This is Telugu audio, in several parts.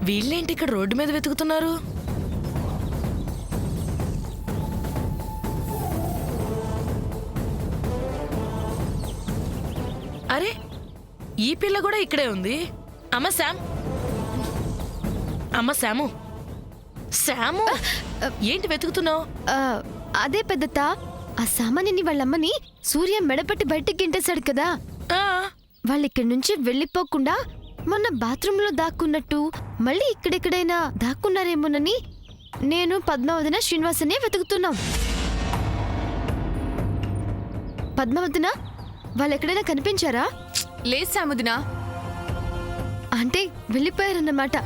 వీళ్ళేంటి ఇక్కడ రోడ్డు మీద వెతుకుతున్నారు? అరే, ఈ పిల్ల కూడా ఇక్కడే ఉంది. అమ్మ శామ్, అమ్మ శాము, శాము ఏంటి వెతుకుతున్నావు? అదే పెద్దత, ఆ సామాన్యుని వాళ్ళమ్మని సూర్య మెడపట్టి బయటికి గింటేశాడు కదా. వాళ్ళిక్కడి నుంచి వెళ్ళిపోకుండా మొన్న బాత్రూంలో దాక్కున్నట్టు మళ్ళీ ఇక్కడెక్కడైనా దాక్కున్నారేమోనని నేను పద్మావతిన శ్రీనివాసనే వెతుకుతున్నాం. పద్మావతిన వాళ్ళెక్కడైనా కనిపించారా? లేదు సాముదినా. అంటే వెళ్ళిపోయారన్నమాట.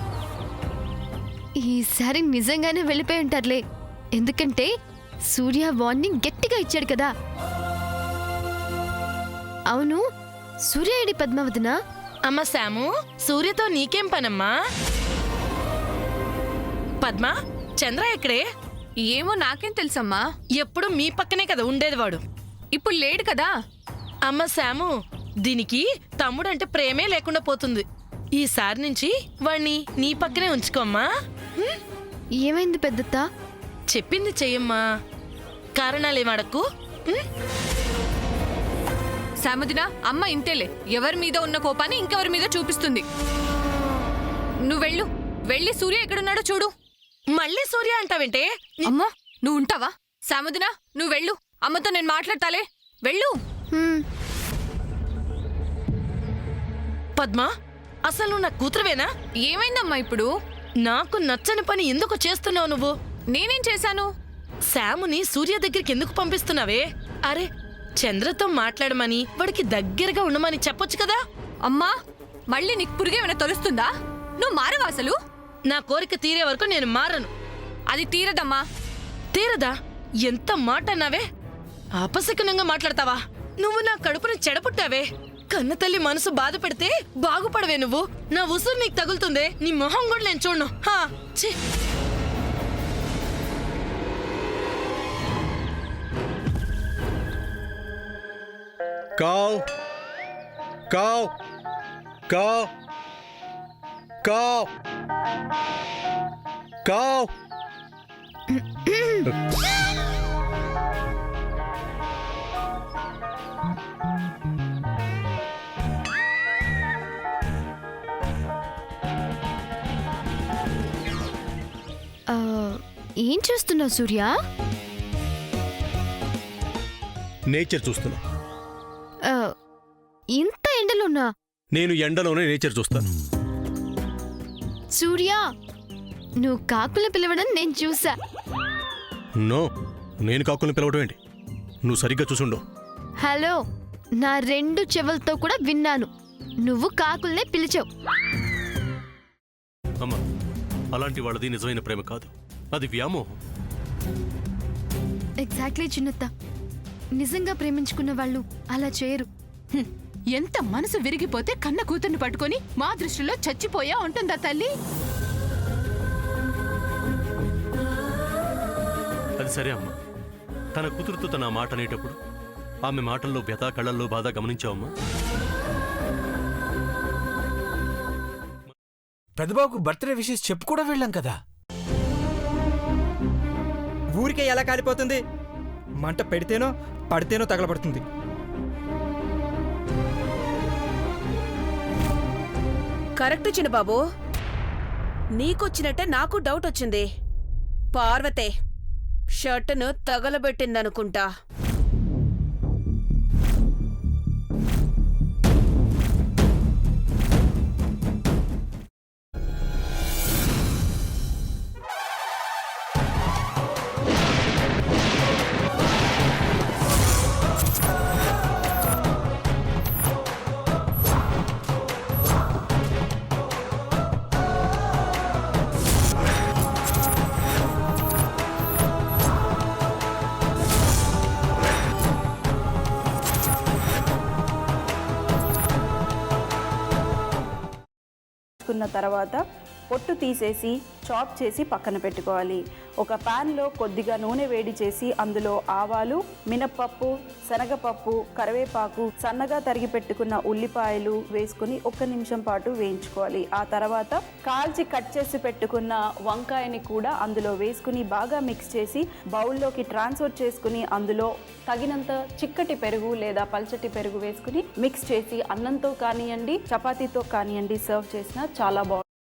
ఈసారి నిజంగానే వెళ్ళిపోయి ఉంటారులే, ఎందుకంటే సూర్య వార్నింగ్ గట్టిగా ఇచ్చాడు కదా. అవును, సూర్య ఏడి పద్మావతిన? అమ్మ శాము, సూర్యతో నీకేం పనమ్మా? పద్మ, చంద్ర ఎక్కడే? ఏమో నాకేం తెలుసమ్మా. ఎప్పుడు మీ పక్కనే కదా ఉండేది వాడు. ఇప్పుడు లేడు కదా. అమ్మ శాము, దీనికి తమ్ముడంటే ప్రేమే లేకుండా పోతుంది. ఈసారి నుంచి వాణ్ణి నీ పక్కనే ఉంచుకోమ్మా. ఏమైంది పెద్దత్త? చెప్పింది చెయ్యమ్మా, కారణాలేమడక్కు. సాముదినా, అమ్మ ఇంతేలే, ఎవరి మీద ఉన్న కోపాన్ని ఇంకెవరి మీద చూపిస్తుంది. నువ్వు వెళ్ళు, వెళ్ళి సూర్య ఎక్కడున్నాడో చూడు. మళ్ళీ సూర్య అంటావేంటే? అమ్మా, నువ్వు ఉంటావా? సాముదినా, నువ్వు వెళ్ళు, అమ్మతో నేను మాట్లాడతాలే, వెళ్ళు. పద్మ, అసలు నువ్వు నా కూతురువేనా? ఏమైందమ్మా ఇప్పుడు? నాకు నచ్చని పని ఎందుకు చేస్తున్నావు నువ్వు? నేనేం చేశాను? శాముని సూర్య దగ్గరికి ఎందుకు పంపిస్తున్నావే? అరే, చంద్రతో మాట్లాడమని, వాడికి దగ్గరగా ఉండమని చెప్పొచ్చు కదా. అమ్మా, మళ్ళీ నీకు పురుగేమైనా తొలుస్తుందా? నువ్వు మారవా అసలు? నా కోరిక తీరే వరకు నేను మారను. అది తీరదమ్మా. తీరదా? ఎంత మాట అన్నావే? అపశకునంగా మాట్లాడతావా? నువ్వు నా కడుపుని చెడపుట్టావే. కన్న తల్లి మనసు బాధ పెడితే బాగుపడవే నువ్వు. నా ఉసురు నీకు తగులుతుందే, నీ మొహం కూడా నేను చూడను. Cow. Cow. Cow. Cow. Cow. ఏం చేస్తున్నావు సూర్య? నేచర్ చూస్తున్నా. ఇంత ఎండలోనా? నేను ఎండలోనే నేచర్ చూస్తాను. సూర్య, నువ్వు కాకులు పిలవడం నేను చూసా. నో, నేను కాకుల్ని పిలవడం ఏంటి? నువ్వు సరిగ్గా చూసుండో. హలో, నా 2 చెవులతో కూడా విన్నాను, నువ్వు కాకుల్నే పిలిచావు. అమ్మా, అలాంటి వాళ్ళది నిజమైన ప్రేమ కాదు, అది వ్యామోహం. ఎగ్జాక్ట్లీ చిన్నత్త, నిజంగా ప్రేమించుకున్న వాళ్ళు అలా చేయరు. ఎంత మనసు విరిగిపోతే కన్న కూతుర్ని పట్టుకొని మా దృష్టిలో చచ్చిపోయా ఉంటుందా తల్లి? అది సరే అమ్మా, తన కూతురుతో తన మాట అనేటప్పుడు ఆమె మాటల్లో వ్యథ, కళ్ళల్లో బాధ గమనించావమ్మా? పెద్దబాబుకు బర్త్డే విషెస్ చెప్పు కూడా వెళ్ళాం కదా. ఊరికే ఎలా కాలిపోతుంది? మంట పెడితేనో పడితేనో తగలబడుతుంది. కరెక్ట్ చిన్నబాబు, నీకొచ్చినట్టే నాకు డౌట్ వచ్చింది. పార్వతే షర్టును తగలబెట్టిందనుకుంటా. తర్వాత పొట్టు తీసేసి చాప్ చేసి పక్కన పెట్టుకోవాలి. ఒక ప్యాన్లో కొద్దిగా నూనె వేడి చేసి అందులో ఆవాలు, మినప్పప్పు, శనగపప్పు, కరివేపాకు, సన్నగా తరిగి పెట్టుకున్న ఉల్లిపాయలు వేసుకుని 1 నిమిషం పాటు వేయించుకోవాలి. ఆ తర్వాత కాల్చి కట్ చేసి పెట్టుకున్న వంకాయని కూడా అందులో వేసుకుని బాగా మిక్స్ చేసి బౌల్లోకి ట్రాన్స్ఫర్ చేసుకుని అందులో తగినంత చిక్కటి పెరుగు లేదా పల్చటి పెరుగు వేసుకుని మిక్స్ చేసి అన్నంతో కానివ్వండి, చపాతీతో కానివ్వండి సర్వ్ చేసినా చాలా బాగుంటుంది.